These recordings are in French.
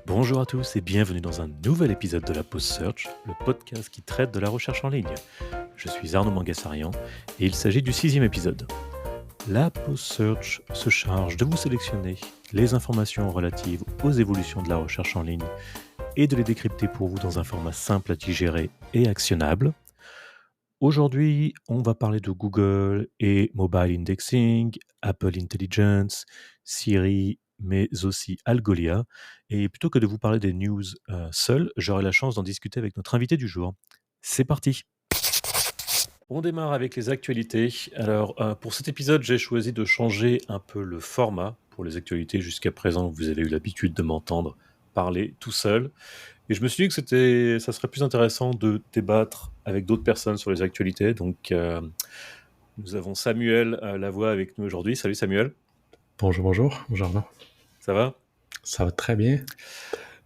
Bonjour à tous et bienvenue dans un nouvel épisode de la Pause Search, le podcast qui traite de la recherche en ligne. Je suis Arnaud Mangassarian et il s'agit du 6e épisode. La Pause Search se charge de vous sélectionner les informations relatives aux évolutions de la recherche en ligne et de les décrypter pour vous dans un format simple à digérer et actionnable. Aujourd'hui, on va parler de Google et Mobile Indexing, Apple Intelligence, Siri, mais aussi Algolia. Et plutôt que de vous parler des news seul, j'aurai la chance d'en discuter avec notre invité du jour. C'est parti. On démarre avec les actualités. Alors, pour cet épisode, j'ai choisi de changer un peu le format pour les actualités. Jusqu'à présent, vous avez eu l'habitude de m'entendre parler tout seul. Et je me suis dit que ça serait plus intéressant de débattre avec d'autres personnes sur les actualités. Donc, nous avons Samuel Lavoie avec nous aujourd'hui. Salut Samuel. Bonjour Arnaud. Ça va? Ça va très bien.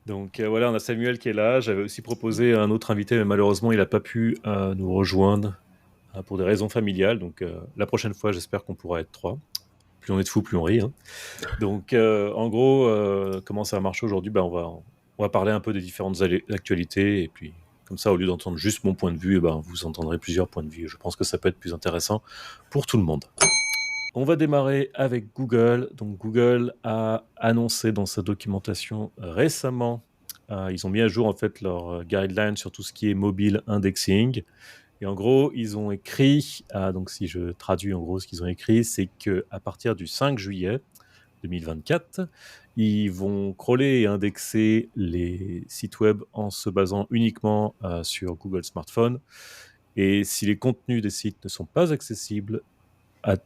Donc voilà, on a Samuel qui est là. J'avais aussi proposé un autre invité, mais malheureusement, il n'a pas pu nous rejoindre pour des raisons familiales. Donc la prochaine fois, j'espère qu'on pourra être 3. Plus on est de fous, plus on rit. Hein. Donc en gros, comment ça va marcher aujourd'hui? On va parler un peu des différentes actualités. Et puis comme ça, au lieu d'entendre juste mon point de vue, vous entendrez plusieurs points de vue. Je pense que ça peut être plus intéressant pour tout le monde. On va démarrer avec Google. Donc Google a annoncé dans sa documentation récemment, ils ont mis à jour en fait leurs guidelines sur tout ce qui est mobile indexing. Et en gros, ils ont écrit, donc si je traduis en gros ce qu'ils ont écrit, c'est qu'à partir du 5 juillet 2024, ils vont crawler et indexer les sites web en se basant uniquement sur Google Smartphone. Et si les contenus des sites ne sont pas accessibles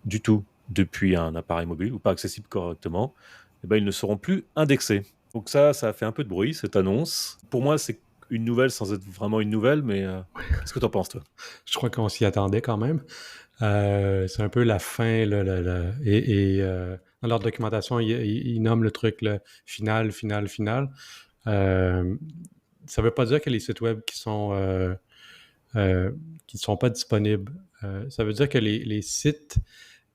du tout depuis un appareil mobile ou pas accessibles correctement, ils ne seront plus indexés. Donc ça a fait un peu de bruit, cette annonce. Pour moi, c'est une nouvelle sans être vraiment une nouvelle, mais qu'est-ce que tu en penses, toi? Je crois qu'on s'y attendait quand même. C'est un peu la fin. Dans leur documentation, ils nomment le truc final. Ça ne veut pas dire que les sites web qui sont pas disponibles. Ça veut dire que les sites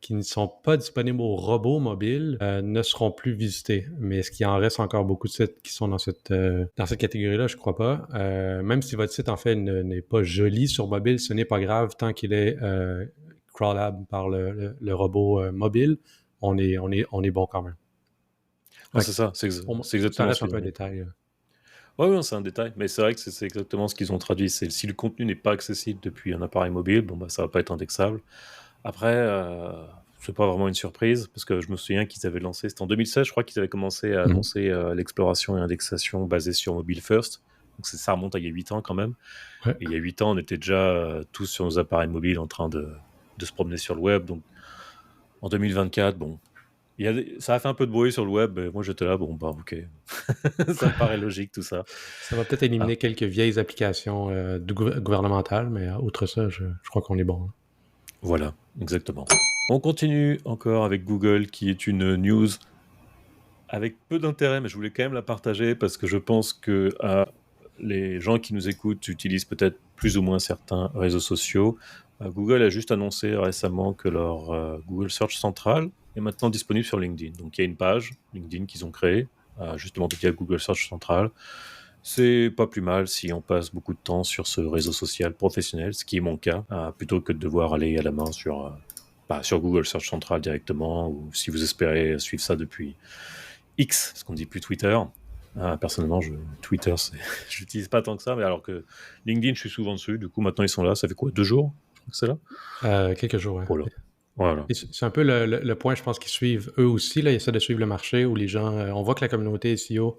qui ne sont pas disponibles aux robots mobiles ne seront plus visités. Mais est-ce qu'il en reste encore beaucoup de sites qui sont dans cette catégorie-là? Je ne crois pas. Même si votre site, en fait, n'est pas joli sur mobile, ce n'est pas grave tant qu'il est crawlable par le robot mobile. On est bon quand même. Non, c'est ça, c'est Ça exactement ce reste un qu'ils peu ont un dit. détail. Oui, c'est un détail, mais c'est vrai que c'est exactement ce qu'ils ont traduit. C'est si le contenu n'est pas accessible depuis un appareil mobile, ça va pas être indexable. Après, c'est pas vraiment une surprise, parce que je me souviens qu'ils avaient lancé, c'était en 2016, je crois qu'ils avaient commencé à annoncer l'exploration et indexation basée sur Mobile First. Donc ça remonte à il y a 8 ans quand même. Ouais. Et il y a 8 ans, on était déjà tous sur nos appareils mobiles en train de se promener sur le web. Donc en 2024, ça a fait un peu de bruit sur le web, mais moi j'étais là, ok. Ça me paraît logique tout ça. Ça va peut-être éliminer quelques vieilles applications gouvernementales, mais outre ça, je crois qu'on est bon. Hein. Voilà, exactement. On continue encore avec Google, qui est une news avec peu d'intérêt, mais je voulais quand même la partager parce que je pense que les gens qui nous écoutent utilisent peut-être plus ou moins certains réseaux sociaux. Google a juste annoncé récemment que leur Google Search Central est maintenant disponible sur LinkedIn. Donc il y a une page LinkedIn qu'ils ont créée, justement via Google Search Central. C'est pas plus mal si on passe beaucoup de temps sur ce réseau social professionnel, ce qui est mon cas, plutôt que de devoir aller à la main sur Google Search Central directement, ou si vous espérez suivre ça depuis X, ce qu'on dit plus Twitter. Personnellement, Twitter, je n'utilise pas tant que ça, mais alors que LinkedIn, je suis souvent dessus. Du coup, maintenant, ils sont là. Ça fait quoi, 2 jours? Je crois que c'est là. Quelques jours, ouais. Oh là. Voilà. Et c'est un peu le point, je pense, qu'ils suivent eux aussi. Là, ils essaient de suivre le marché où les gens... on voit que la communauté SEO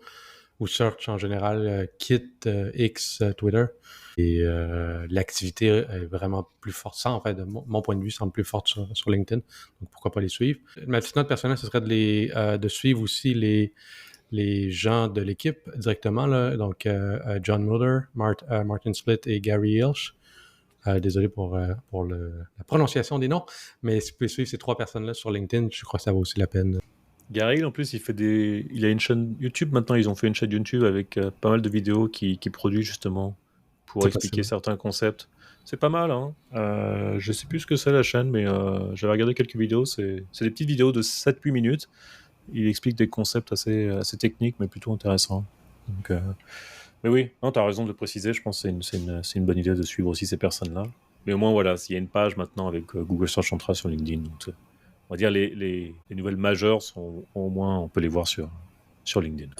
ou Search en général quitte X, Twitter. Et l'activité est vraiment plus forte. Ça, en fait, de mon point de vue, semble plus forte sur LinkedIn. Donc, pourquoi pas les suivre? Ma petite note personnelle, ce serait de suivre aussi les gens de l'équipe directement. Là. Donc, John Mueller, Martin Splitt et Gary Hilsch. Désolé pour la prononciation des noms, mais si vous pouvez suivre ces 3 personnes-là sur LinkedIn, je crois que ça vaut aussi la peine. Gary, en plus, il a une chaîne YouTube. Maintenant, ils ont fait une chaîne YouTube avec pas mal de vidéos qui produit justement pour C'est expliquer possible. certains concepts. C'est pas mal, hein. Je sais plus ce que c'est la chaîne, mais j'avais regardé quelques vidéos. C'est des petites vidéos de 7-8 minutes. Il explique des concepts assez techniques, mais plutôt intéressants. Donc, mais oui, tu as raison de le préciser. Je pense que c'est une bonne idée de suivre aussi ces personnes-là. Mais au moins, voilà, s'il y a une page maintenant avec Google Search Central sur LinkedIn, donc, on va dire les nouvelles majeures sont au moins, on peut les voir sur LinkedIn.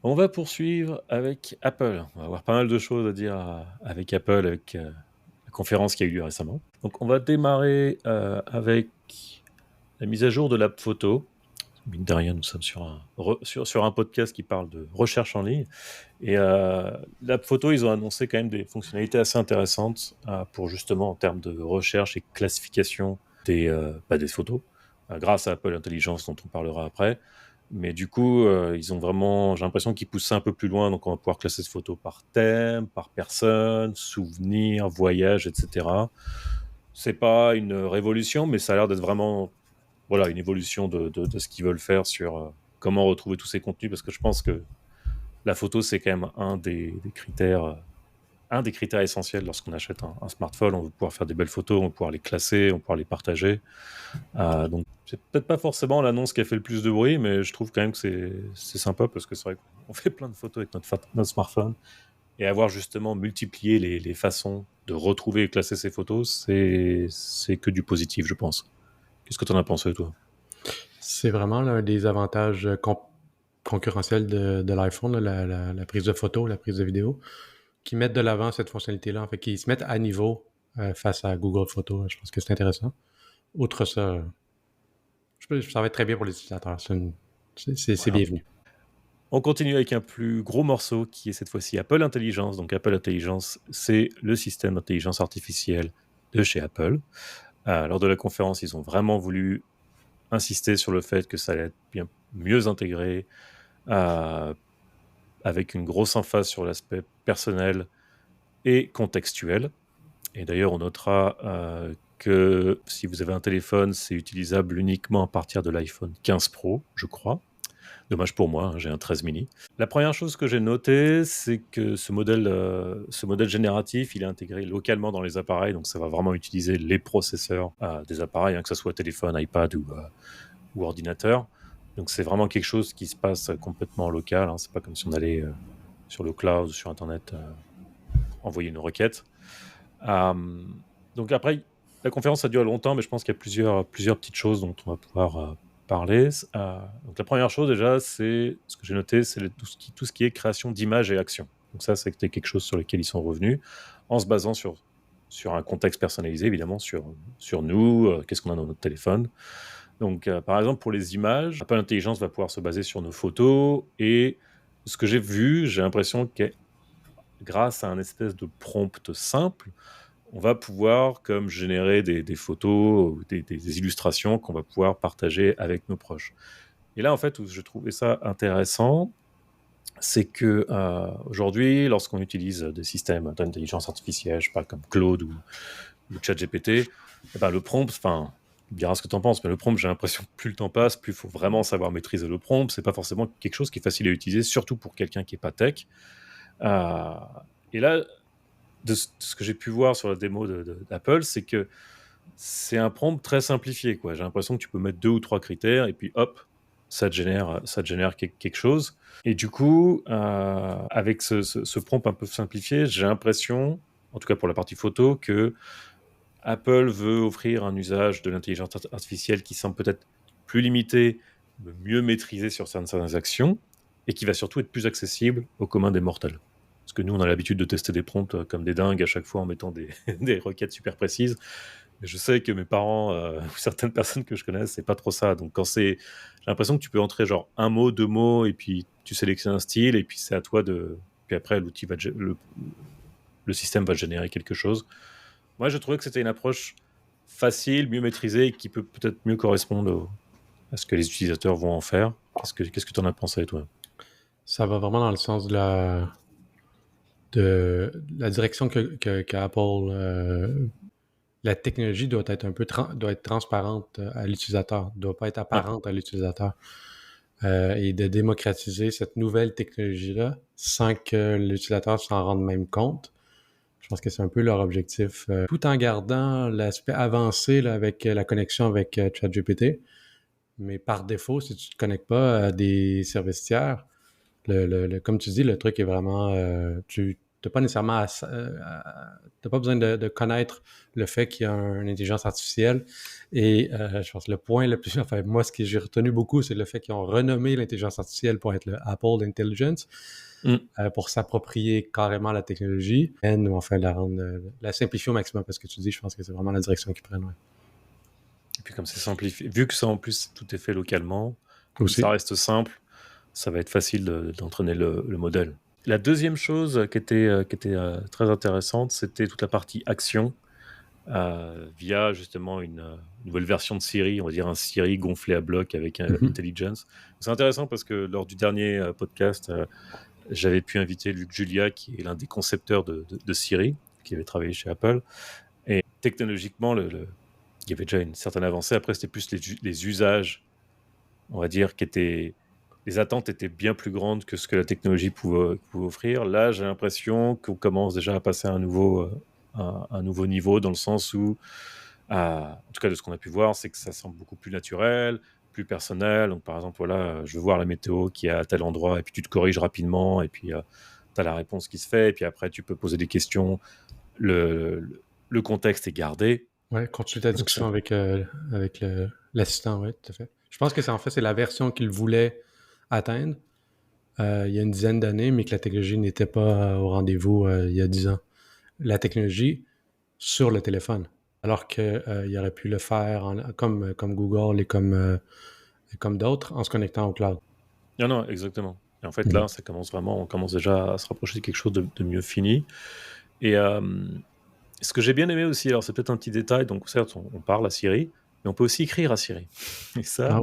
On va poursuivre avec Apple. On va avoir pas mal de choses à dire avec Apple, avec la conférence qui a eu lieu récemment. Donc, on va démarrer avec la mise à jour de l'app photo. Mine de rien, nous sommes sur un podcast qui parle de recherche en ligne. Et l'app photo, ils ont annoncé quand même des fonctionnalités assez intéressantes pour justement en termes de recherche et classification des photos, grâce à Apple Intelligence dont on parlera après. Mais du coup, ils ont vraiment, j'ai l'impression qu'ils poussent ça un peu plus loin. Donc on va pouvoir classer ces photos par thème, par personne, souvenir, voyage, etc. C'est pas une révolution, mais ça a l'air d'être vraiment voilà, une évolution de ce qu'ils veulent faire sur comment retrouver tous ces contenus, parce que je pense que la photo, c'est quand même un des critères essentiels lorsqu'on achète un smartphone. On veut pouvoir faire des belles photos, on veut pouvoir les classer, on veut pouvoir les partager. Donc, c'est peut-être pas forcément l'annonce qui a fait le plus de bruit, mais je trouve quand même que c'est sympa, parce que c'est vrai qu'on fait plein de photos avec notre smartphone, et avoir justement multiplié les façons de retrouver et classer ces photos, c'est que du positif, je pense. Qu'est-ce que tu en as pensé, toi? C'est vraiment l'un des avantages concurrentiels de l'iPhone, là, la prise de photo, la prise de vidéo, qui mettent de l'avant cette fonctionnalité-là, en fait, qui se mettent à niveau face à Google Photos. Je pense que c'est intéressant. Outre ça, ça va être très bien pour les utilisateurs. C'est Voilà. bienvenu. On continue avec un plus gros morceau qui est cette fois-ci Apple Intelligence. Donc Apple Intelligence, c'est le système d'intelligence artificielle de chez Apple. Lors de la conférence, ils ont vraiment voulu insister sur le fait que ça allait être bien mieux intégré, avec une grosse emphase sur l'aspect personnel et contextuel. Et d'ailleurs, on notera que si vous avez un téléphone, c'est utilisable uniquement à partir de l'iPhone 15 Pro, je crois. Dommage pour moi, j'ai un 13 mini. La première chose que j'ai notée, c'est que ce modèle génératif, il est intégré localement dans les appareils, donc ça va vraiment utiliser les processeurs des appareils, que ce soit téléphone, iPad ou ordinateur. Donc c'est vraiment quelque chose qui se passe complètement local. C'est pas comme si on allait sur le cloud, sur Internet, envoyer une requête. Donc après, la conférence a duré longtemps, mais je pense qu'il y a plusieurs petites choses dont on va pouvoir parler. Donc la première chose déjà, c'est ce que j'ai noté, c'est tout ce qui est création d'images et actions. Donc ça, c'était quelque chose sur lequel ils sont revenus, en se basant sur un contexte personnalisé, évidemment, sur nous, qu'est-ce qu'on a dans notre téléphone. Donc par exemple, pour les images, Apple Intelligence va pouvoir se baser sur nos photos, et ce que j'ai vu, j'ai l'impression que grâce à un espèce de prompt simple, on va pouvoir comme générer des photos ou des illustrations qu'on va pouvoir partager avec nos proches. Et là, en fait, où je trouvais ça intéressant, c'est que aujourd'hui, lorsqu'on utilise des systèmes d'intelligence artificielle, je sais pas, comme Claude ou ChatGPT, le prompt, enfin, tu me diras ce que tu en penses, mais le prompt, j'ai l'impression que plus le temps passe, plus il faut vraiment savoir maîtriser le prompt. C'est pas forcément quelque chose qui est facile à utiliser, surtout pour quelqu'un qui est pas tech. Et là, de ce que j'ai pu voir sur la démo d'Apple, c'est que c'est un prompt très simplifié, quoi. J'ai l'impression que tu peux mettre 2 ou 3 critères et puis hop, ça te génère quelque chose. Et du coup, avec ce prompt un peu simplifié, j'ai l'impression, en tout cas pour la partie photo, que Apple veut offrir un usage de l'intelligence artificielle qui semble peut-être plus limité, mieux maîtrisé sur certaines actions, et qui va surtout être plus accessible au commun des mortels. Parce que nous, on a l'habitude de tester des prompts comme des dingues à chaque fois en mettant des requêtes super précises. Mais je sais que mes parents ou certaines personnes que je connais, c'est pas trop ça. Donc j'ai l'impression que tu peux entrer genre un mot, 2 mots, et puis tu sélectionnes un style, et puis c'est à toi de. Puis après, le système va générer quelque chose. Moi, je trouvais que c'était une approche facile, mieux maîtrisée, et qui peut peut-être mieux correspondre à ce que les utilisateurs vont en faire. Qu'est-ce que tu en as pensé, toi? Ça va vraiment dans le sens de la direction qu'Apple. La technologie doit être un peu doit être transparente à l'utilisateur, doit pas être Ouais. apparente à l'utilisateur. Et de démocratiser cette nouvelle technologie-là sans que l'utilisateur s'en rende même compte. Je pense que c'est un peu leur objectif, tout en gardant l'aspect avancé là, avec la connexion avec ChatGPT. Mais par défaut, si tu ne te connectes pas à des services tiers, Comme tu dis, le truc est vraiment... tu n'as pas nécessairement... t'as pas besoin de connaître le fait qu'il y a une intelligence artificielle. Et je pense que le point le plus... Enfin, moi, ce que j'ai retenu beaucoup, c'est le fait qu'ils ont renommé l'intelligence artificielle pour être le Apple Intelligence, pour s'approprier carrément la technologie, ou enfin la rendre... la simplifier au maximum, parce que tu dis, je pense que c'est vraiment la direction qu'ils prennent. Ouais. Et puis comme c'est simplifié, vu que ça en plus tout est fait localement, comme Aussi. ça reste simple, ça va être facile d'entraîner le modèle. La deuxième chose qui était très intéressante, c'était toute la partie action, via justement une nouvelle version de Siri, on va dire un Siri gonflé à bloc avec Intelligence. C'est intéressant parce que lors du dernier podcast, j'avais pu inviter Luc Julia, qui est l'un des concepteurs de Siri, qui avait travaillé chez Apple. Et technologiquement, il y avait déjà une certaine avancée. Après, c'était plus les usages, on va dire, les attentes étaient bien plus grandes que ce que la technologie pouvait offrir. Là, j'ai l'impression qu'on commence déjà à passer à un nouveau niveau, dans le sens où, en tout cas de ce qu'on a pu voir, c'est que ça semble beaucoup plus naturel, plus personnel. Donc, par exemple, voilà, je veux voir la météo qui est à tel endroit, et puis tu te corriges rapidement, et puis tu as la réponse qui se fait, et puis après, tu peux poser des questions. Le contexte est gardé. Ouais, continue ta discussion avec l'assistant, oui, tout à fait. Je pense que c'est la version qu'il voulait atteindre il y a une dizaine d'années, mais que la technologie n'était pas au rendez-vous il y a 10 ans. La technologie sur le téléphone, alors qu'il aurait pu le faire comme Google et comme d'autres en se connectant au cloud. Non, exactement. Et en fait, là, on commence déjà à se rapprocher de quelque chose de mieux fini. Et ce que j'ai bien aimé aussi, alors c'est peut-être un petit détail, donc certes, on parle à Siri, mais on peut aussi écrire à Siri. Et ça,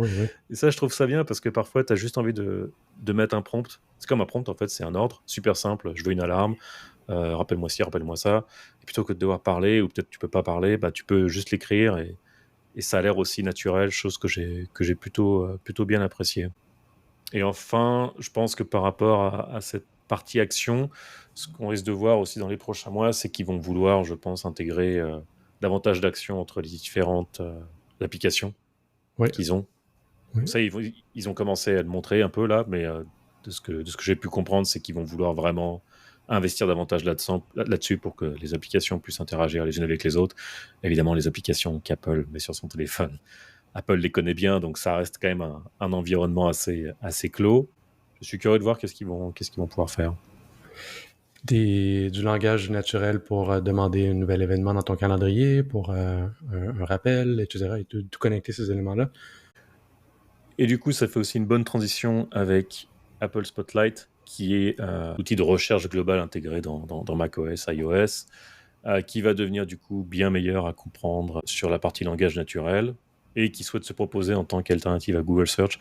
je trouve ça bien, parce que parfois, tu as juste envie de mettre un prompt. C'est comme un prompt, en fait, c'est un ordre super simple. Je veux une alarme, rappelle-moi ci, rappelle-moi ça. Et plutôt que de devoir parler, ou peut-être tu peux pas parler, bah, tu peux juste l'écrire, et ça a l'air aussi naturel, chose que j'ai plutôt bien apprécié. Et enfin, je pense que par rapport à cette partie action, ce qu'on risque de voir aussi dans les prochains mois, c'est qu'ils vont vouloir, je pense, intégrer davantage d'actions entre les différentes applications qu'ils ont. Oui. Ça, ils ont commencé à le montrer un peu là, mais de ce que j'ai pu comprendre, c'est qu'ils vont vouloir vraiment investir davantage là-dessus pour que les applications puissent interagir les unes avec les autres. Évidemment, les applications qu'Apple met sur son téléphone, Apple les connaît bien, donc ça reste quand même un environnement assez clos. Je suis curieux de voir qu'est-ce qu'ils vont pouvoir faire. Du langage naturel pour demander un nouvel événement dans ton calendrier, pour un rappel, etc. Et tout connecter ces éléments-là. Et du coup, ça fait aussi une bonne transition avec Apple Spotlight, qui est un outil de recherche globale intégré dans macOS, iOS, qui va devenir du coup bien meilleur à comprendre sur la partie langage naturel, et qui souhaite se proposer en tant qu'alternative à Google Search.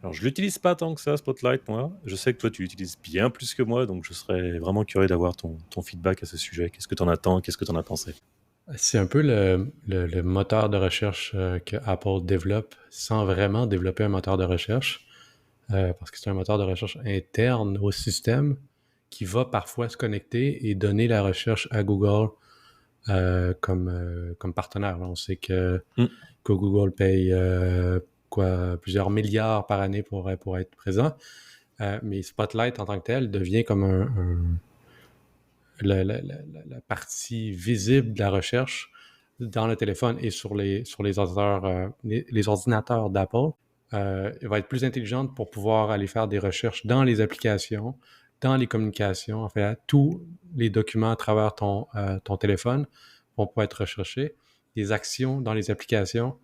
Alors, je ne l'utilise pas tant que ça, Spotlight, moi. Je sais que toi, tu l'utilises bien plus que moi, donc je serais vraiment curieux d'avoir ton feedback à ce sujet. Qu'est-ce que tu en attends? Qu'est-ce que tu en as pensé? C'est un peu le moteur de recherche que Apple développe sans vraiment développer un moteur de recherche, parce que c'est un moteur de recherche interne au système qui va parfois se connecter et donner la recherche à Google comme partenaire. On sait que Google paye plusieurs milliards par année pour être présent, mais Spotlight en tant que tel devient comme la partie visible de la recherche dans le téléphone et sur les ordinateurs, les ordinateurs d'Apple. Elle va être plus intelligente pour pouvoir aller faire des recherches dans les applications, dans les communications, en fait, tous les documents à travers ton téléphone vont pouvoir être recherchés, des actions dans les applications,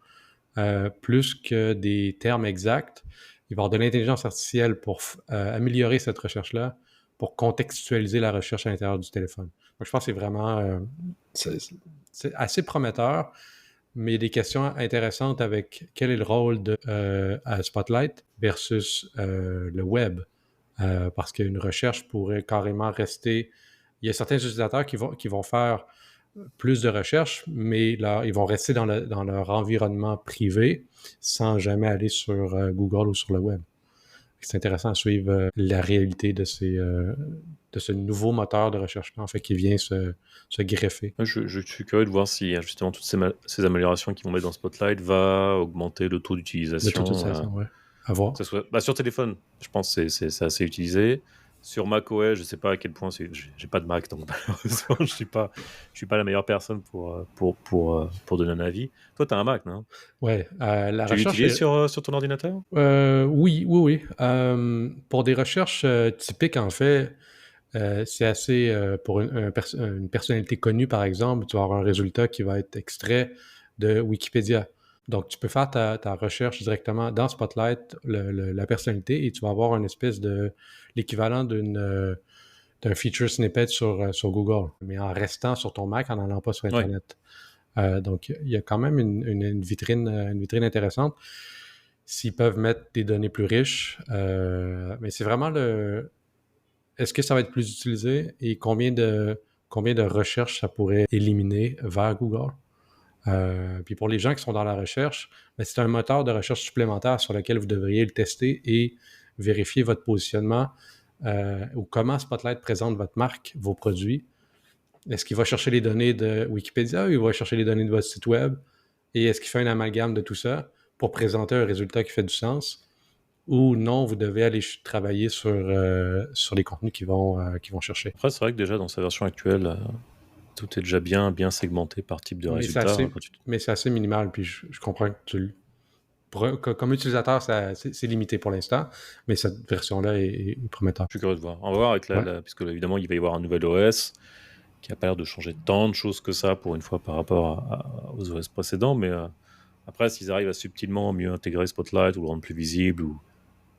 plus que des termes exacts. Il va y avoir de l'intelligence artificielle pour améliorer cette recherche-là, pour contextualiser la recherche à l'intérieur du téléphone. Donc, je pense que c'est vraiment c'est assez prometteur, mais des questions intéressantes avec quel est le rôle de Spotlight versus le web. Parce qu'une recherche pourrait carrément rester... Il y a certains utilisateurs qui vont faire plus de recherches, mais là, ils vont rester dans leur environnement privé sans jamais aller sur Google ou sur le web. C'est intéressant à suivre la réalité de ce nouveau moteur de recherche-là, en fait, qui vient se greffer. Je suis curieux de voir si justement toutes ces améliorations qu'ils vont mettre dans Spotlight va augmenter le taux d'utilisation. Ouais. À voir. Que ça soit... sur téléphone, je pense que c'est assez utilisé. Sur macOS, je sais pas à quel point j'ai pas de Mac, donc malheureusement, je suis pas la meilleure personne pour donner un avis. Toi, tu as un Mac, non? Ouais, la Tu recherche l'utilises est... sur ton ordinateur? Oui, oui, oui. Pour des recherches typiques, en fait, c'est assez... pour une personnalité connue, par exemple, tu vas avoir un résultat qui va être extrait de Wikipédia. Donc, tu peux faire ta recherche directement dans Spotlight, la personnalité, et tu vas avoir une espèce de... l'équivalent d'un feature snippet sur Google, mais en restant sur ton Mac, en n'allant pas sur Ouais. Internet. Donc, il y a quand même une vitrine intéressante. S'ils peuvent mettre des données plus riches, mais c'est vraiment le... Est-ce que ça va être plus utilisé et combien de recherches ça pourrait éliminer vers Google? Puis pour les gens qui sont dans la recherche, ben, c'est un moteur de recherche supplémentaire sur lequel vous devriez le tester et vérifier votre positionnement ou comment Spotlight présente votre marque, vos produits. Est-ce qu'il va chercher les données de Wikipédia ou il va chercher les données de votre site web? Et est-ce qu'il fait un amalgame de tout ça pour présenter un résultat qui fait du sens? Ou non, vous devez aller travailler sur les contenus qu'ils vont chercher. Après, c'est vrai que déjà, dans sa version actuelle, tout est déjà bien segmenté par type de Mais c'est résultat. assez, mais c'est assez minimal, puis je comprends que comme utilisateur, c'est limité pour l'instant, mais cette version-là est prometteur. Je suis curieux de voir. On va voir avec Ouais. puisque évidemment, il va y avoir un nouvel OS qui a pas l'air de changer tant de choses que ça pour une fois par rapport aux OS précédents, mais après, s'ils arrivent à subtilement mieux intégrer Spotlight ou le rendre plus visible ou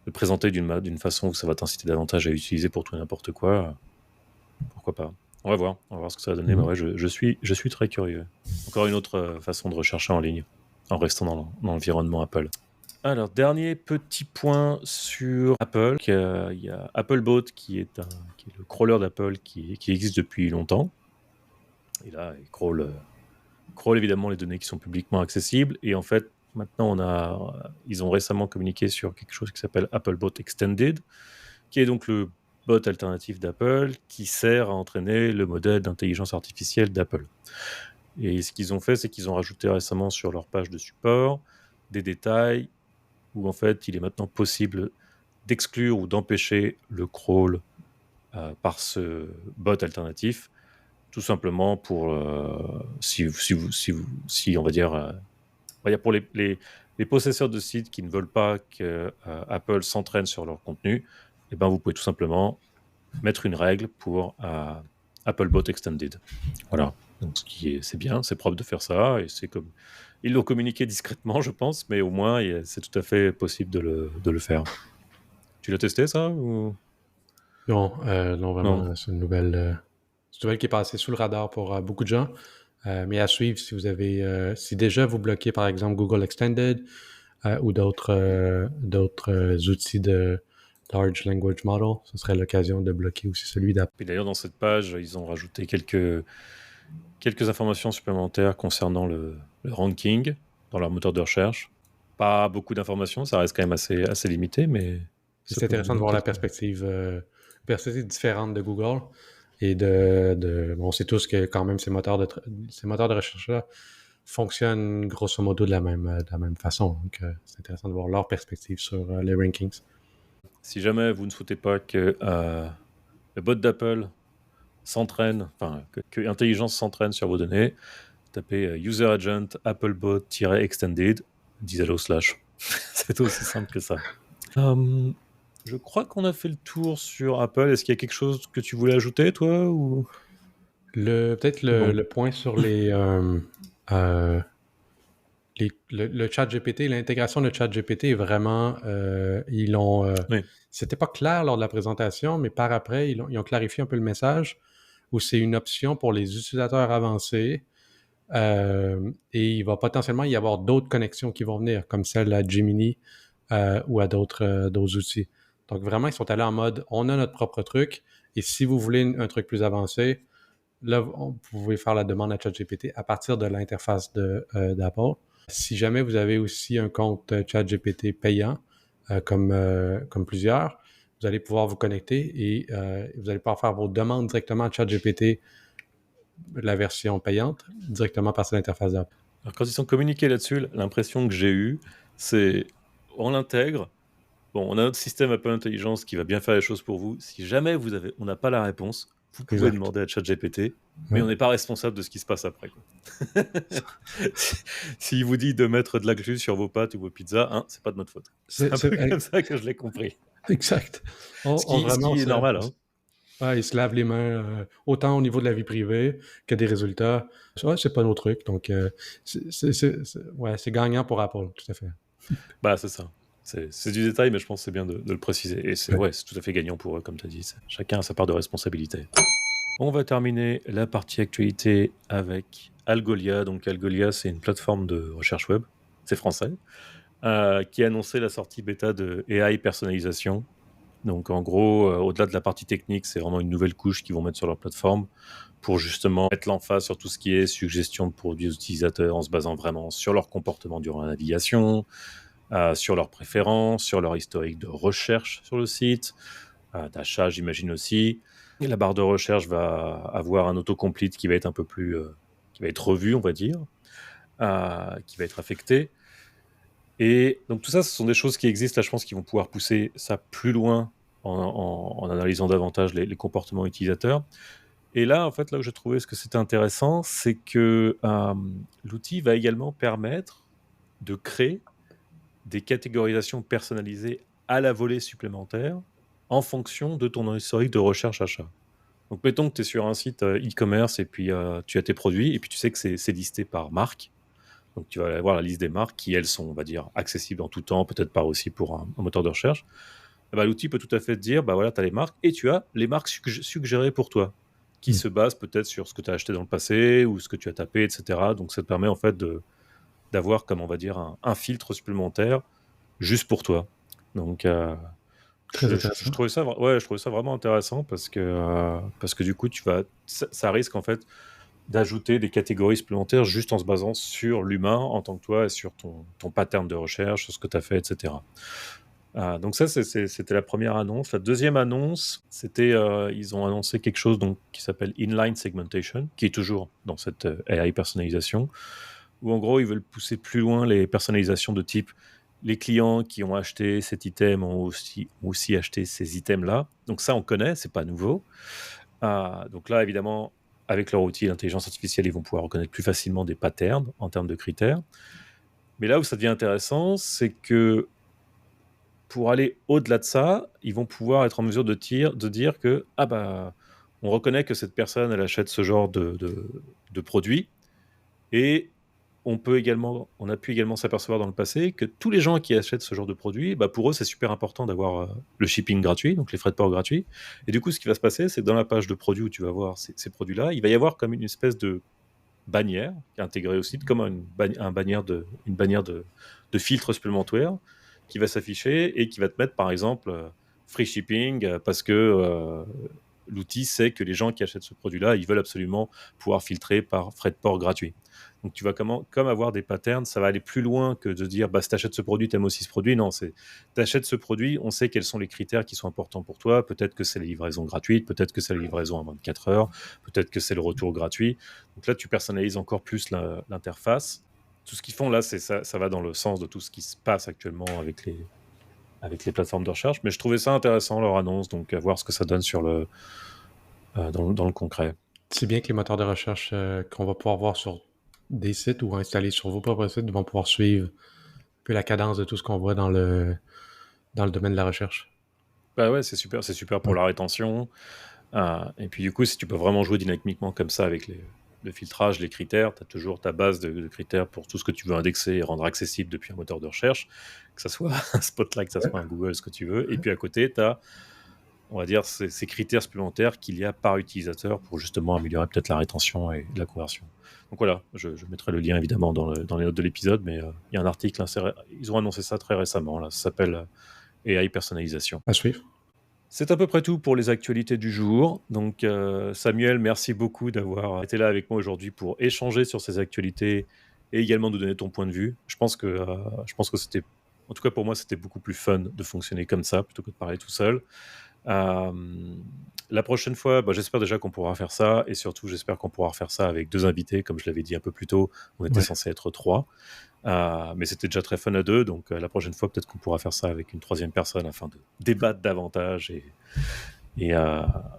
le présenter d'une façon où ça va t'inciter davantage à l'utiliser pour tout et n'importe quoi, pourquoi pas. On va voir ce que ça va donner, mais ouais, je suis très curieux. Encore une autre façon de rechercher en ligne, en restant dans l'environnement Apple. Alors, dernier petit point sur Apple. Il y a Applebot qui est le crawler d'Apple qui existe depuis longtemps. Et là, il crawl évidemment les données qui sont publiquement accessibles. Et en fait, maintenant, ils ont récemment communiqué sur quelque chose qui s'appelle Applebot Extended, qui est donc le bot alternatif d'Apple qui sert à entraîner le modèle d'intelligence artificielle d'Apple. Et ce qu'ils ont fait, c'est qu'ils ont rajouté récemment sur leur page de support des détails où en fait il est maintenant possible d'exclure ou d'empêcher le crawl par ce bot alternatif, tout simplement pour si on va dire pour les possesseurs de sites qui ne veulent pas que Apple s'entraîne sur leur contenu, et ben vous pouvez tout simplement mettre une règle pour Applebot Extended. Voilà. Donc c'est bien, c'est propre de faire ça, et c'est comme ils l'ont communiqué discrètement, je pense, mais au moins c'est tout à fait possible de le faire. Tu l'as testé ça ou... Non, vraiment, Non. c'est une nouvelle qui est passée sous le radar pour beaucoup de gens. Mais à suivre si vous avez, si déjà vous bloquez par exemple Google Extended ou d'autres outils de Large Language Model, ce serait l'occasion de bloquer aussi celui d'Apple. Et d'ailleurs, dans cette page, ils ont rajouté quelques informations supplémentaires concernant le ranking dans leur moteur de recherche. Pas beaucoup d'informations, ça reste quand même assez limité, mais... C'est intéressant de voir la perspective différente de Google. Et on sait tous que quand même ces moteurs de recherche-là fonctionnent grosso modo de la même façon. Donc, c'est intéressant de voir leur perspective sur les rankings. Si jamais vous ne souhaitez pas que le bot d'Apple s'entraîne, enfin, que Intelligence s'entraîne sur vos données, tapez user agent applebot-extended, /. C'est aussi simple que ça. Je crois qu'on a fait le tour sur Apple. Est-ce qu'il y a quelque chose que tu voulais ajouter, toi ou... Peut-être le point sur le chat GPT, l'intégration de chat GPT est vraiment... Oui. C'était pas clair lors de la présentation, mais par après, ils ont clarifié un peu le message où c'est une option pour les utilisateurs avancés et il va potentiellement y avoir d'autres connexions qui vont venir, comme celle à Gemini ou à d'autres outils. Donc vraiment, ils sont allés en mode, on a notre propre truc et si vous voulez un truc plus avancé, là, vous pouvez faire la demande à ChatGPT à partir de l'interface d'Apple. Si jamais vous avez aussi un compte ChatGPT payant, comme plusieurs, vous allez pouvoir vous connecter et vous allez pouvoir faire vos demandes directement à ChatGPT, la version payante, directement par cette interface d'Apple. Alors, quand ils sont communiqués là-dessus, l'impression que j'ai eue, c'est on l'intègre, Bon, on a notre système Apple Intelligence qui va bien faire les choses pour vous. Si jamais on n'a pas la réponse, vous pouvez Exact. demander à ChatGPT, mais Ouais. on n'est pas responsable de ce qui se passe après, quoi. S'il vous dit de mettre de la glu sur vos pâtes ou vos pizzas, hein, c'est pas de notre faute. C'est un peu comme ça que je l'ai compris. Exact. Ce Vraiment, qui est normal, hein. ouais, ils se lavent les mains, autant au niveau de la vie privée que des résultats. Ouais, c'est pas nos trucs, donc ouais, c'est gagnant pour Apple, tout à fait. Bah, c'est ça. C'est du détail, mais je pense que c'est bien de le préciser. Et Ouais. c'est tout à fait gagnant pour eux, comme tu as dit. Chacun a sa part de responsabilité. On va terminer la partie actualité avec Algolia. Donc Algolia, c'est une plateforme de recherche web, c'est français, qui a annoncé la sortie bêta de AI personnalisation. Donc en gros, au-delà de la partie technique, c'est vraiment une nouvelle couche qu'ils vont mettre sur leur plateforme pour justement mettre l'emphase sur tout ce qui est suggestion de produits aux utilisateurs en se basant vraiment sur leur comportement durant la navigation, sur leurs préférences, sur leur historique de recherche sur le site, d'achat, j'imagine aussi. Et la barre de recherche va avoir un autocomplete qui va être un peu plus, qui va être revu, on va dire, qui va être affecté. Et donc tout ça, ce sont des choses qui existent. Là, je pense qu'ils vont pouvoir pousser ça plus loin en analysant davantage les comportements utilisateurs. Et là, en fait, là où j'ai trouvé ce que c'était intéressant, c'est que l'outil va également permettre de créer des catégorisations personnalisées à la volée supplémentaire en fonction de ton historique de recherche achat. Donc, mettons que tu es sur un site e-commerce et puis tu as tes produits et puis tu sais que c'est listé par marque. Donc, tu vas aller voir la liste des marques qui, elles, sont, on va dire, accessibles en tout temps, peut-être pas aussi pour un moteur de recherche. Eh ben, l'outil peut tout à fait te dire, bah voilà, tu as les marques et tu as les marques suggérées pour toi, qui se basent peut-être sur ce que tu as acheté dans le passé ou ce que tu as tapé, etc. Donc, ça te permet en fait d'avoir, comme on va dire, un filtre supplémentaire juste pour toi. Donc, Très je intéressant. trouvais ça, je trouvais ça vraiment intéressant parce que du coup, ça risque en fait d'ajouter des catégories supplémentaires juste en se basant sur l'humain en tant que toi et sur ton pattern de recherche, sur ce que tu as fait, etc. Donc ça, c'était la première annonce. La deuxième annonce, c'était ils ont annoncé quelque chose donc, qui s'appelle Inline Segmentation, qui est toujours dans cette AI personnalisation, où en gros, ils veulent pousser plus loin les personnalisations de type les clients qui ont acheté cet item ont aussi acheté ces items-là. Donc ça, on connaît, c'est pas nouveau. Donc là, évidemment, avec leur outil d'intelligence artificielle, ils vont pouvoir reconnaître plus facilement des patterns en termes de critères. Mais là où ça devient intéressant, c'est que pour aller au-delà de ça, ils vont pouvoir être en mesure de dire que ah bah on reconnaît que cette personne elle achète ce genre de produit et on a pu également s'apercevoir dans le passé que tous les gens qui achètent ce genre de produit, bah pour eux c'est super important d'avoir le shipping gratuit, donc les frais de port gratuits. Et du coup ce qui va se passer, c'est que dans la page de produits où tu vas voir ces produits-là, il va y avoir comme une espèce de bannière qui est intégrée au site, comme une bannière de filtre supplémentaire qui va s'afficher et qui va te mettre par exemple free shipping parce que l'outil sait que les gens qui achètent ce produit-là, ils veulent absolument pouvoir filtrer par frais de port gratuits. Donc tu vas comme avoir des patterns, ça va aller plus loin que de dire bah, si tu achètes ce produit, tu aimes aussi ce produit. Non, c'est tu achètes ce produit, on sait quels sont les critères qui sont importants pour toi. Peut-être que c'est la livraison gratuite, peut-être que c'est la livraison à 24 heures, peut-être que c'est le retour gratuit. Donc là, tu personnalises encore plus l'interface. Tout ce qu'ils font là, ça va dans le sens de tout ce qui se passe actuellement avec les plateformes de recherche. Mais je trouvais ça intéressant, leur annonce, donc à voir ce que ça donne dans le concret. C'est bien que les moteurs de recherche qu'on va pouvoir voir sur des sites ou installer sur vos propres sites vont pouvoir suivre un peu la cadence de tout ce qu'on voit dans le domaine de la recherche. Bah ouais, c'est super pour Ouais. la rétention. Et puis du coup, si tu peux vraiment jouer dynamiquement comme ça avec le filtrage, les critères, tu as toujours ta base de critères pour tout ce que tu veux indexer et rendre accessible depuis un moteur de recherche, que ce soit un Spotlight, que ce soit un Google, ce que tu veux. Et puis à côté, tu as, on va dire, ces critères supplémentaires qu'il y a par utilisateur pour justement améliorer peut-être la rétention et la conversion. Donc voilà, je mettrai le lien évidemment dans les notes de l'épisode, mais il y a un article, ils ont annoncé ça très récemment, là, ça s'appelle AI personnalisation. À suivre. C'est à peu près tout pour les actualités du jour. Donc, Samuel, merci beaucoup d'avoir été là avec moi aujourd'hui pour échanger sur ces actualités et également nous donner ton point de vue. Je pense que c'était, en tout cas pour moi, c'était beaucoup plus fun de fonctionner comme ça plutôt que de parler tout seul. La prochaine fois, j'espère déjà qu'on pourra faire ça, et surtout j'espère qu'on pourra refaire ça avec 2 invités. Comme je l'avais dit un peu plus tôt, on était Ouais. censé être 3, mais c'était déjà très fun à 2, donc la prochaine fois, peut-être qu'on pourra faire ça avec une 3e personne afin de débattre davantage et à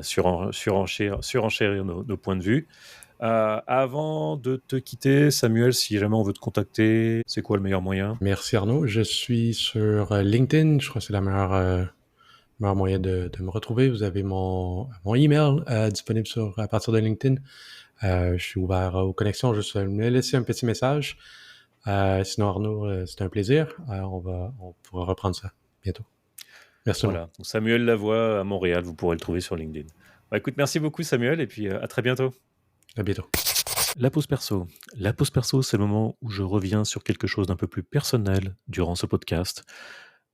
surenchérir nos points de vue. Avant de te quitter, Samuel, si jamais on veut te contacter, c'est quoi le meilleur moyen? Merci Arnaud. Je suis sur LinkedIn. Je crois que c'est la meilleur moyen de me retrouver. Vous avez mon email disponible à partir de LinkedIn. Je suis ouvert aux connexions. Juste me laisser un petit message. Sinon, Arnaud, c'était un plaisir. On pourra reprendre ça bientôt. Merci, Arnaud. Voilà, donc Samuel Lavoie à Montréal, vous pourrez le trouver sur LinkedIn. Écoute, merci beaucoup Samuel, et puis à très bientôt. À bientôt. La pause perso. La pause perso, c'est le moment où je reviens sur quelque chose d'un peu plus personnel durant ce podcast.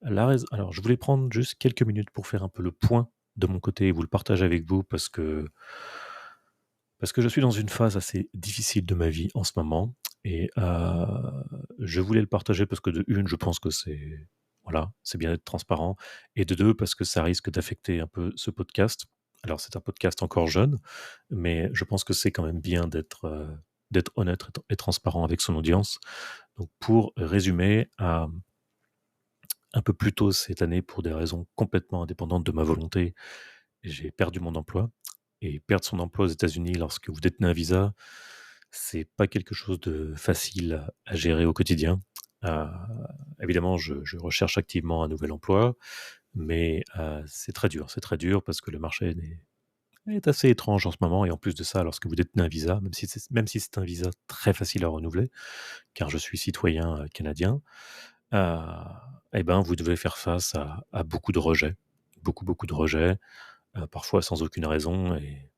Alors, je voulais prendre juste quelques minutes pour faire un peu le point de mon côté et vous le partager avec vous parce que je suis dans une phase assez difficile de ma vie en ce moment, et je voulais le partager parce que de une, je pense que c'est bien d'être transparent, et de deux, parce que ça risque d'affecter un peu ce podcast. Alors c'est un podcast encore jeune, mais je pense que c'est quand même bien d'être honnête et transparent avec son audience. Donc pour résumer, un peu plus tôt cette année, pour des raisons complètement indépendantes de ma volonté, j'ai perdu mon emploi. Et perdre son emploi aux États-Unis lorsque vous détenez un visa, c'est pas quelque chose de facile à gérer au quotidien. Heu, Évidemment, je recherche activement un nouvel emploi, mais c'est très dur parce que le marché est assez étrange en ce moment, et en plus de ça, lorsque vous détenez un visa, même si c'est un visa très facile à renouveler, car je suis citoyen, canadien, heu et ben, vous devez faire face à beaucoup de rejets. Beaucoup, beaucoup de rejets, parfois sans aucune raison, et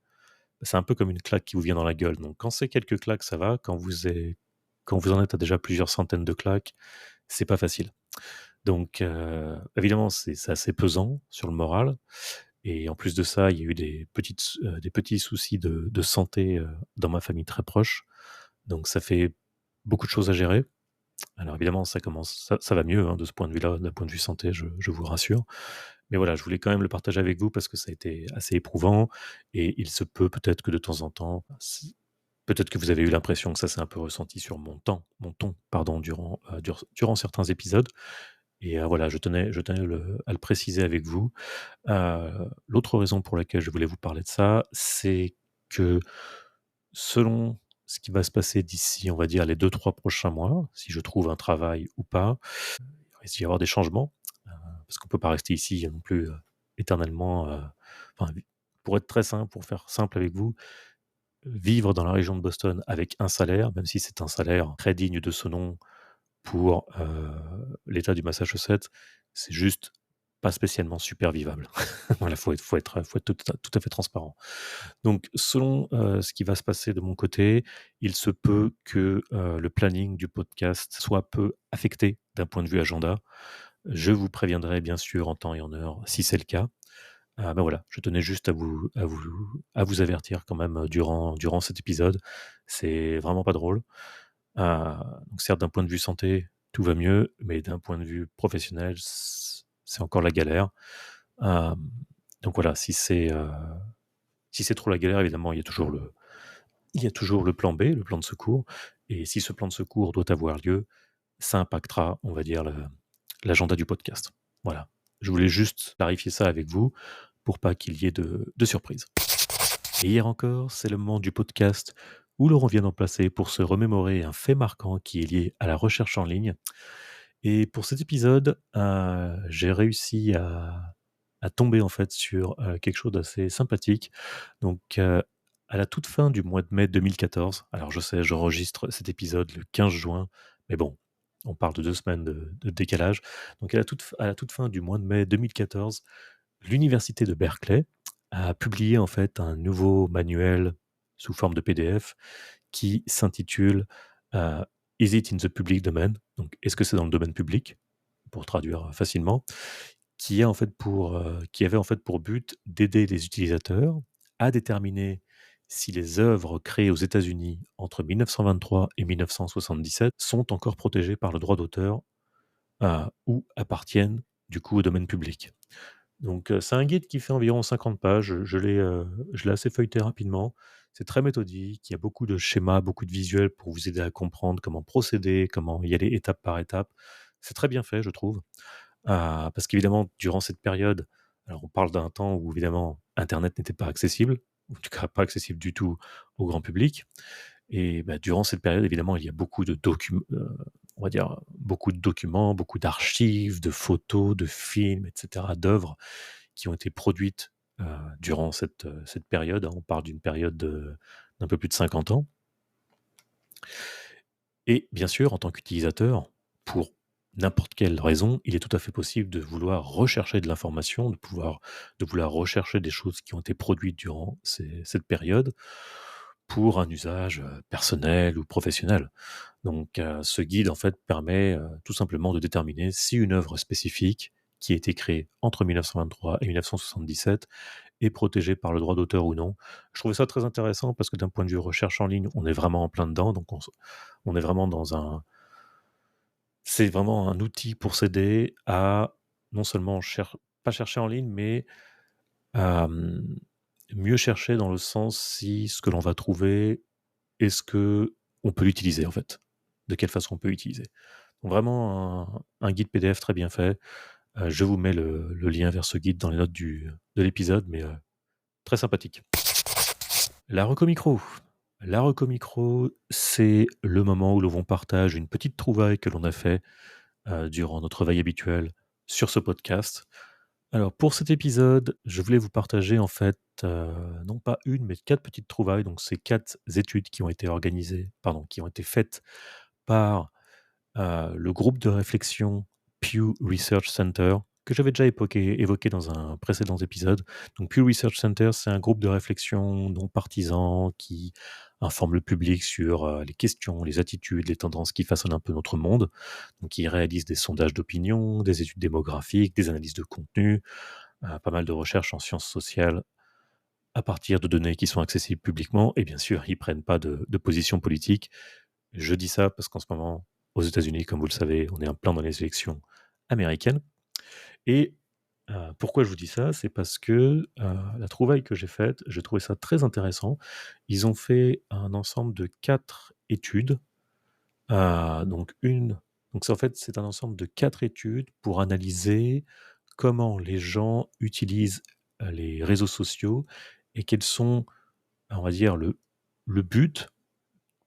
c'est un peu comme une claque qui vous vient dans la gueule. Donc quand c'est quelques claques, ça va. Quand vous en êtes à déjà plusieurs centaines de claques, c'est pas facile. Donc évidemment, c'est assez pesant sur le moral, et en plus de ça, il y a eu des petits soucis de santé, dans ma famille très proche. Donc ça fait beaucoup de choses à gérer. Alors évidemment, ça va mieux, hein, de ce point de vue-là, d'un point de vue santé, je vous rassure. Mais voilà, je voulais quand même le partager avec vous parce que ça a été assez éprouvant, et il se peut peut-être que de temps en temps, peut-être que vous avez eu l'impression que ça s'est un peu ressenti sur mon ton, pardon, durant certains épisodes, et voilà, je tenais à le préciser avec vous. L'autre raison pour laquelle je voulais vous parler de ça, c'est que selon ce qui va se passer d'ici, on va dire, les 2-3 prochains mois, si je trouve un travail ou pas, il risque d'y avoir des changements, parce qu'on peut pas rester ici non plus, éternellement, enfin, pour être très simple, pour faire simple avec vous, vivre dans la région de Boston avec un salaire, même si c'est un salaire très digne de ce nom pour, l'État du Massachusetts, c'est juste pas spécialement super vivable. Voilà, faut être tout à fait transparent. Donc selon, ce qui va se passer de mon côté, il se peut que, le planning du podcast soit peu affecté d'un point de vue agenda. Je vous préviendrai bien sûr en temps et en heure si c'est le cas. Voilà, je tenais juste à vous avertir quand même, durant cet épisode. C'est vraiment pas drôle. Heu, donc certes, d'un point de vue santé, tout va mieux, mais d'un point de vue professionnel, c'est encore la galère. Hem, donc voilà, si c'est trop la galère, évidemment, il y a toujours le plan B, le plan de secours, et si ce plan de secours doit avoir lieu, ça impactera, on va dire, l'agenda du podcast. Voilà. Je voulais juste clarifier ça avec vous pour pas qu'il y ait de surprises. Et hier encore, c'est le moment du podcast où Laurent vient d'en placer pour se remémorer un fait marquant qui est lié à la recherche en ligne. Et pour cet épisode, j'ai réussi à tomber en fait sur, quelque chose d'assez sympathique. Donc, à la toute fin du mois de mai 2014, alors je sais, j'enregistre cet épisode le 15 juin, mais bon, on parle de 2 semaines de décalage. Donc à la toute fin du mois de mai 2014, l'université de Berkeley a publié en fait un nouveau manuel sous forme de PDF qui s'intitule, heu, «Is it in the public domain?» Donc est-ce que c'est dans le domaine public? Pour traduire facilement, qui avait en fait pour but d'aider les utilisateurs à déterminer si les œuvres créées aux États-Unis entre 1923 et 1977 sont encore protégées par le droit d'auteur, ou appartiennent du coup au domaine public. Donc, c'est un guide qui fait environ 50 pages. Je l'ai assez feuilleté rapidement. C'est très méthodique. Il y a beaucoup de schémas, beaucoup de visuels pour vous aider à comprendre comment procéder, comment y aller étape par étape. C'est très bien fait, je trouve. Parce qu'évidemment, durant cette période, alors on parle d'un temps où évidemment internet n'était pas accessible, ou en tout cas pas accessible du tout au grand public. Et bah, durant cette période, évidemment, il y a beaucoup de on va dire, beaucoup de documents, beaucoup d'archives, de photos, de films, et cetera, d'œuvres qui ont été produites, durant cette période, hein. On parle d'une période d'un peu plus de 50 ans. Et bien sûr, en tant qu'utilisateur, pour n'importe quelle raison, il est tout à fait possible de vouloir rechercher de l'information, de vouloir rechercher des choses qui ont été produites durant cette période pour un usage personnel ou professionnel. Donc, ce guide, en fait, permet tout simplement de déterminer si une œuvre spécifique qui a été créée entre 1923 et 1977 est protégée par le droit d'auteur ou non. Je trouvais ça très intéressant parce que d'un point de vue recherche en ligne, on est vraiment en plein dedans, donc on est vraiment dans un... C'est vraiment un outil pour s'aider à non seulement pas chercher en ligne, mais à mieux chercher dans le sens si ce que l'on va trouver, est-ce que on peut l'utiliser en fait? De quelle façon on peut l'utiliser? Donc vraiment un guide PDF très bien fait. Je vous mets le lien vers ce guide dans les notes de l'épisode, mais très sympathique. La reco micro. La reco micro, c'est le moment où l'on partage une petite trouvaille que l'on a fait durant notre veille habituelle sur ce podcast. Alors pour cet épisode, je voulais vous partager en fait, non pas une, mais 4 petites trouvailles. Donc c'est 4 études qui ont été qui ont été faites par le groupe de réflexion Pew Research Center, que j'avais déjà évoqué dans un précédent épisode. Donc Pew Research Center, c'est un groupe de réflexion non partisan qui informe le public sur les questions, les attitudes, les tendances qui façonnent un peu notre monde. Donc ils réalisent des sondages d'opinion, des études démographiques, des analyses de contenu, pas mal de recherches en sciences sociales à partir de données qui sont accessibles publiquement. Et bien sûr, ils prennent pas de position politique. Je dis ça parce qu'en ce moment, aux États-Unis, comme vous le savez, on est en plein dans les élections américaines. Et pourquoi je vous dis ça? C'est parce que la trouvaille que j'ai faite, j'ai trouvé ça très intéressant. Ils ont fait un ensemble de 4 études. Donc en fait, c'est un ensemble de 4 études pour analyser comment les gens utilisent les réseaux sociaux et quels sont, on va dire, le but,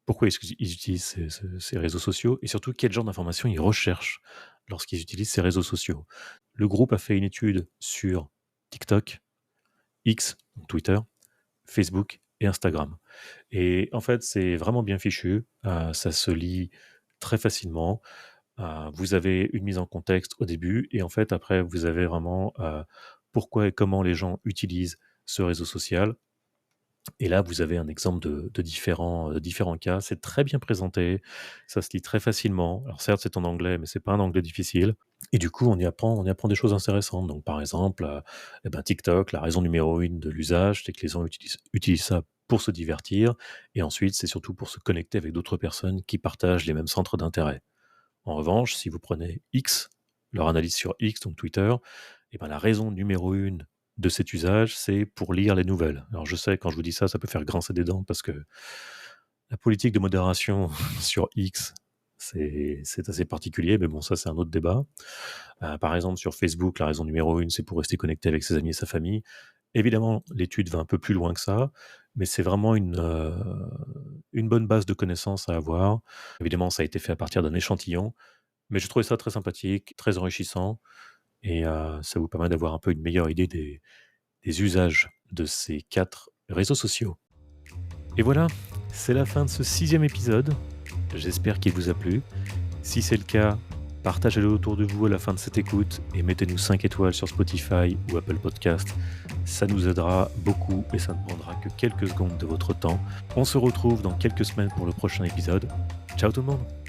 pourquoi est-ce qu'ils utilisent ces réseaux sociaux et surtout quel genre d'informations ils recherchent lorsqu'ils utilisent ces réseaux sociaux. Le groupe a fait une étude sur TikTok, X, donc Twitter, Facebook et Instagram. Et en fait, c'est vraiment bien fichu, ça se lit très facilement. Vous avez une mise en contexte au début et en fait, après, vous avez vraiment pourquoi et comment les gens utilisent ce réseau social. Et là, vous avez un exemple de différents cas. C'est très bien présenté, ça se lit très facilement. Alors certes, c'est en anglais, mais c'est pas un anglais difficile. Et du coup, on y apprend des choses intéressantes. Donc par exemple, TikTok, la raison numéro 1 de l'usage, c'est que les gens utilisent ça pour se divertir. Et ensuite, c'est surtout pour se connecter avec d'autres personnes qui partagent les mêmes centres d'intérêt. En revanche, si vous prenez X, leur analyse sur X, donc Twitter, la raison numéro 1 de cet usage, c'est pour lire les nouvelles. Alors je sais, quand je vous dis ça, ça peut faire grincer des dents parce que la politique de modération sur X, c'est assez particulier, mais bon, ça c'est un autre débat. Par exemple, sur Facebook, la raison numéro 1, c'est pour rester connecté avec ses amis et sa famille. Évidemment, l'étude va un peu plus loin que ça, mais c'est vraiment une bonne base de connaissances à avoir. Évidemment, ça a été fait à partir d'un échantillon, mais je trouvais ça très sympathique, très enrichissant, et ça vous permet d'avoir un peu une meilleure idée des usages de ces 4 réseaux sociaux. Et voilà, c'est la fin de ce 6e épisode. J'espère qu'il vous a plu. Si c'est le cas, partagez-le autour de vous à la fin de cette écoute et mettez-nous 5 étoiles sur Spotify ou Apple Podcast. Ça nous aidera beaucoup et ça ne prendra que quelques secondes de votre temps. On se retrouve dans quelques semaines pour le prochain épisode. Ciao tout le monde!